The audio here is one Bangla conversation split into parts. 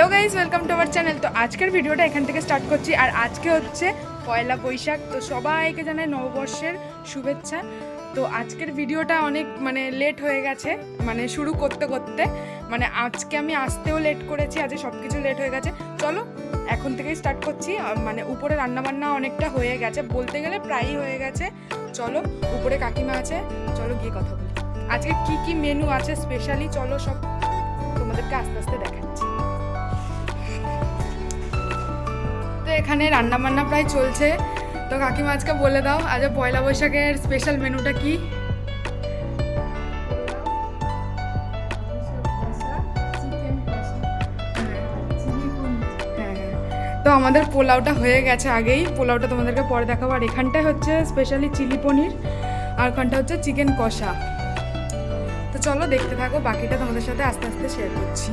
Hello guys, welcome to our channel. তো আজকের ভিডিওটা এখান থেকে স্টার্ট করছি। আর আজকে হচ্ছে পয়লা বৈশাখ। তো সবাইকে জানাই নববর্ষের শুভেচ্ছা। তো আজকের ভিডিওটা অনেক লেট হয়ে গেছে, শুরু করতে করতে আজকে আমি আসতেও লেট করেছি, আজকে সব কিছু লেট হয়ে গেছে। চলো এখন থেকেই স্টার্ট করছি। উপরে রান্নাবান্না অনেকটা হয়ে গেছে, বলতে গেলে প্রায়ই হয়ে গেছে। চলো, উপরে কাকিমা আছে, চলো গিয়ে কথা বলি। আজকে কি কি মেনু আছে স্পেশালি, চলো সব তোমাদেরকে আস্তে আস্তে দেখাচ্ছি। তো এখানে রান্না বান্না প্রায় চলছে। তো কাকিমা আজকে বলে দাও, আজ পয়লা বৈশাখের স্পেশাল মেনুটা কি? তো আমাদের পোলাওটা হয়ে গেছে আগেই, পোলাওটা তোমাদেরকে পরে দেখাবো। আর এখানটায় হচ্ছে স্পেশালি চিলি পনির, আর ওখানটা হচ্ছে চিকেন কষা। তো চলো দেখতে থাকো, বাকিটা তোমাদের সাথে আস্তে আস্তে শেয়ার করছি।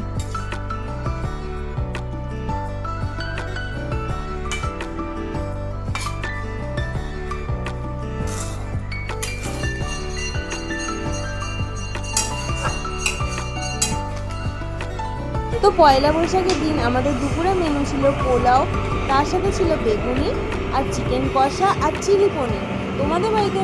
তো পয়লা বৈশাখের দিন আমাদের দুপুরে মেনু ছিল পোলাও, তার সাথে ছিল বেগুনি আর চিকেন কষা আর চিলি পনির। তোমাদের বাড়িতে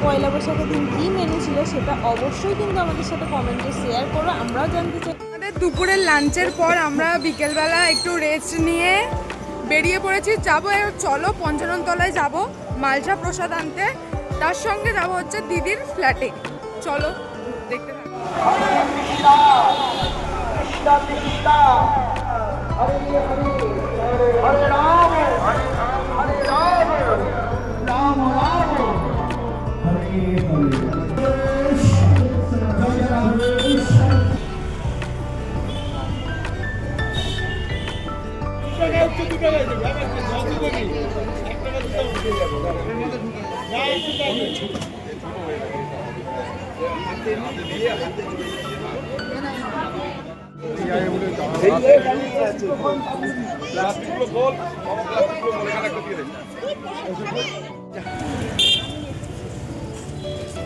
পয়লা বৈশাখের দিন কী মেনু ছিল সেটা অবশ্যই কিন্তু আমাদের সাথে কমেন্টে শেয়ার করো, আমরাও জানতে চাই। আমাদের দুপুরের লাঞ্চের পর আমরা বিকেলবেলা একটু রেস্ট নিয়ে বেরিয়ে পড়েছি। যাবো, চলো পঞ্চানন তলায় যাবো মালসা প্রসাদ আনতে, তার সঙ্গে যাবো হচ্ছে দিদির ফ্ল্যাটে। চলো দেখতে থাকো।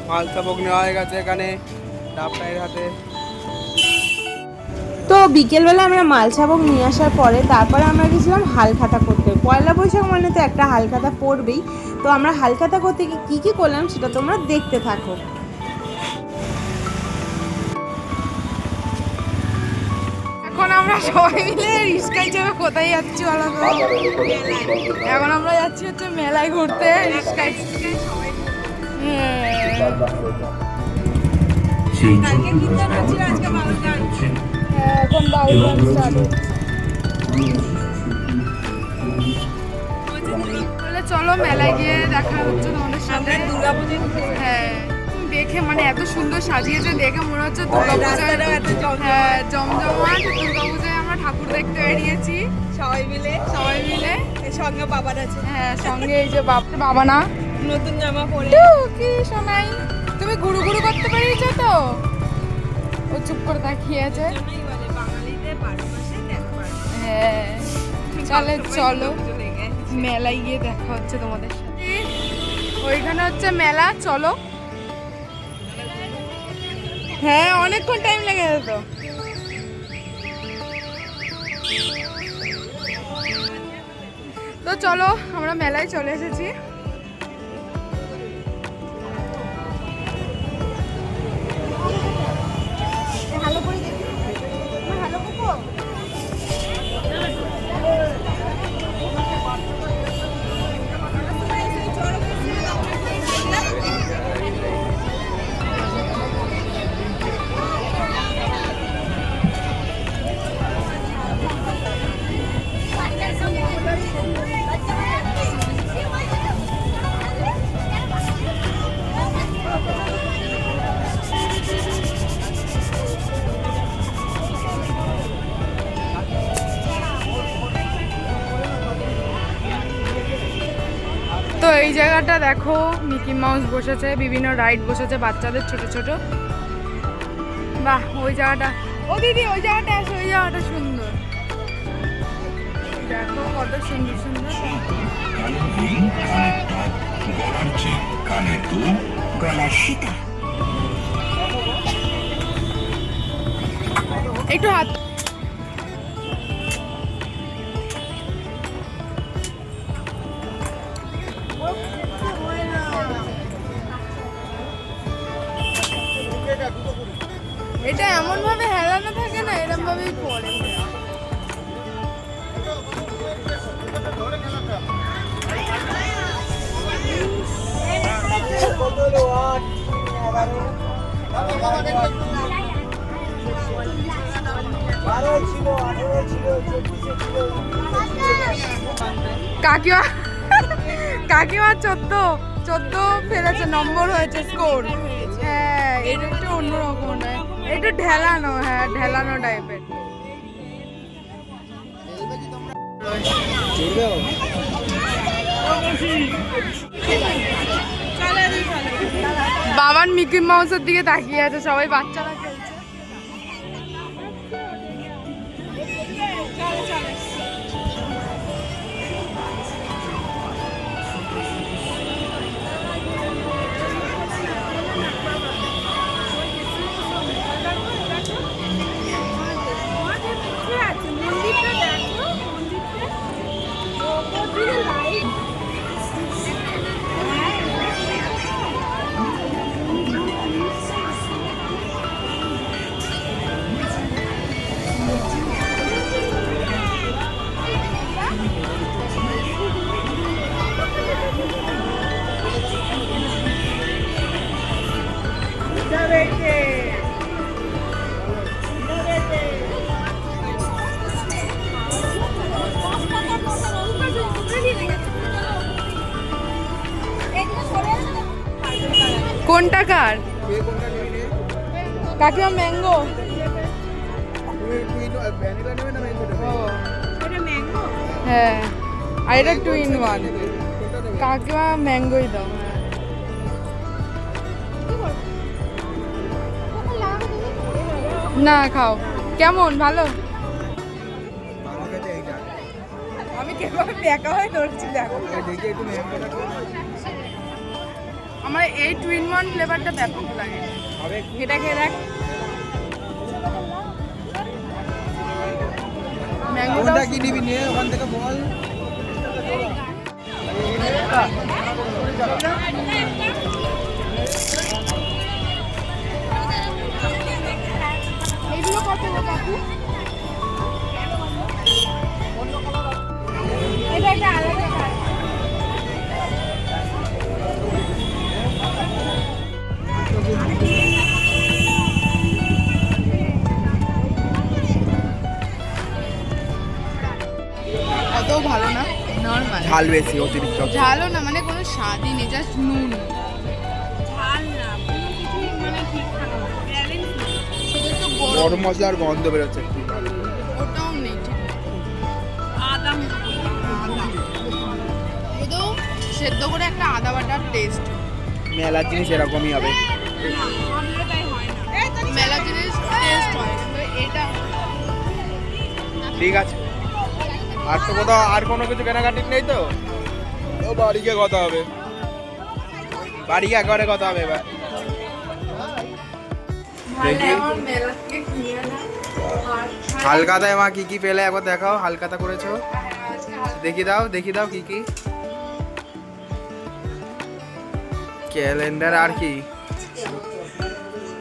মালসা ভোগ নেওয়া হয়ে গেছে এখানে ডাবটাইয়ের হাতে। তো বিকেলবেলা আমরা মালসাভোগ নিয়ে আসার পরে তারপরে আমরা গেছিলাম হালখাতা করতে। পয়লা বৈশাখ মানে তো একটা হালখাতা পড়বেই। তো আমরা হালখাতা করতে গিয়ে কী কী করলাম সেটা তোমরা দেখতে থাকো। এখন আমরা সবাই মিলে রিস্কায় চেপে কোথায় যাচ্ছি বলো তো? এখন আমরা যাচ্ছি হচ্ছে মেলায় ঘুরতে রিস্কায়। এখন বাউল গান চালু। চলো মেলায় গিয়ে দেখা হচ্ছে তোমাদের সাথে। হ্যাঁ, দেখে এত সুন্দর সাজিয়েছে, দেখে মনে হচ্ছে দুর্গাপূজায়। হ্যাঁ, জমজমাট দুর্গাপূজায় আমরা ঠাকুর দেখতে বেরিয়েছি সবাই মিলে। সঙ্গে বাবার আছে। হ্যাঁ, সঙ্গে এই যে বাবা না, নতুন জামা পরে কি শোনাই। তুমি গুরু গুরু করতে পেরেছ তো? ও চুপ করে তাকিয়ে আছে। হ্যাঁ, তাহলে চলো মেলায় গিয়ে দেখা হচ্ছে তোমাদের সাথে। ওইখানে হচ্ছে মেলা, চলো। হ্যাঁ, অনেকক্ষণ টাইম লেগে যেত। তো চলো আমরা মেলায় চলে এসেছি। তো এই জায়গাটা দেখো, মিকি মাউস বসেছে, বিভিন্ন রাইড বসেছে বাচ্চাদের ছোট ছোট। বাহ, ওই জায়গাটা, ও দিদি ওই জায়গাটা আসো, ওই জায়গাটা সুন্দর। দেখো কত সুন্দর সুন্দর। একটু হাত পরে কাকিমা কাকিমা 14 ফেলেছে, নম্বর হয়েছে স্কোর। হ্যাঁ এটা একটু অন্যরকম, একটু ঢেলানো, হ্যাঁ ঢেলানো টাইপের। বাবার মিকি মাউসের দিকে তাকিয়ে আছে, সবাই বাচ্চারা খেলছে। কোনটা কার? কাকিমা ম্যাঙ্গো। হ্যাঁ আর এটা 2 in 1। কাকিমা ম্যাঙ্গোই দাও। না খাও, কেমন ভালো? আমি কেবল একা হয়ে ধরছি, দেখো আমার এই 2 in 1 ফ্লেভারটা ব্যাপক লাগে। এটা খেয়ে দেখ, ম্যাঙ্গোটা কি নিবি নিয়ে ওখান থেকে বল। এইগুলো কত গো কাকু? এটা একটা আলাদা কালার। অত ভালো না, নরমাল। ঝাল বেশি, অতিরিক্ত ঝালও না, মানে কোনো স্বাদই নেই, জাস্ট নুন। ঝাল না, কোনো কিছুই মানে ঠিকঠাক না, ব্যালেন্স নেই। শুধু তো গরম মশলার গন্ধ বেরোচ্ছে একটু। ওটাও নেই ঠিক। আদা শুধু সেদ্ধ করে একটা আদা বাটার টেস্ট। মেলার জিনিস এরকমই হবে। মেলা জিনিস টেস্ট হয়, কিন্তু এটা ঠিক আছে। আর তো কোথাও আর কোনো কিছু কেনাকাটি নেই তো? ও বাড়ি গিয়ে কথা হবে, বাড়ি গিয়ে একবারে কথা হবে এবার। হালকাতায় মা কি কি পেলে একবার দেখাও, হালকাতা করেছো, দেখি দাও কি কি। ক্যালেন্ডার আর কি,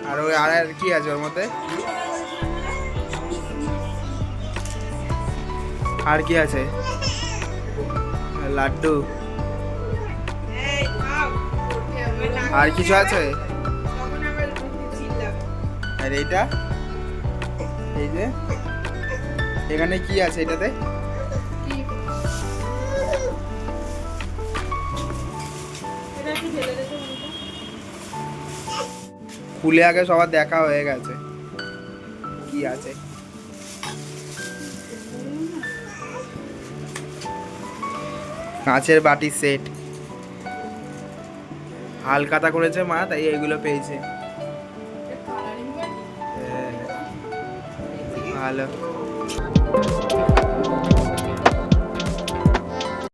আর ওই আর কি আছে ওর মধ্যে, আর কি আছে? লাড্ডু আর কিছু আছে? আর এইটা, এই যে এখানে কি আছে এটাতে? খুলে আগে সবার দেখা হয়ে গেছে কি আছে। কাঁচের বাটি সেট, হালকাতা করেছে মা, তাই এইগুলো পেয়েছে। ভালো।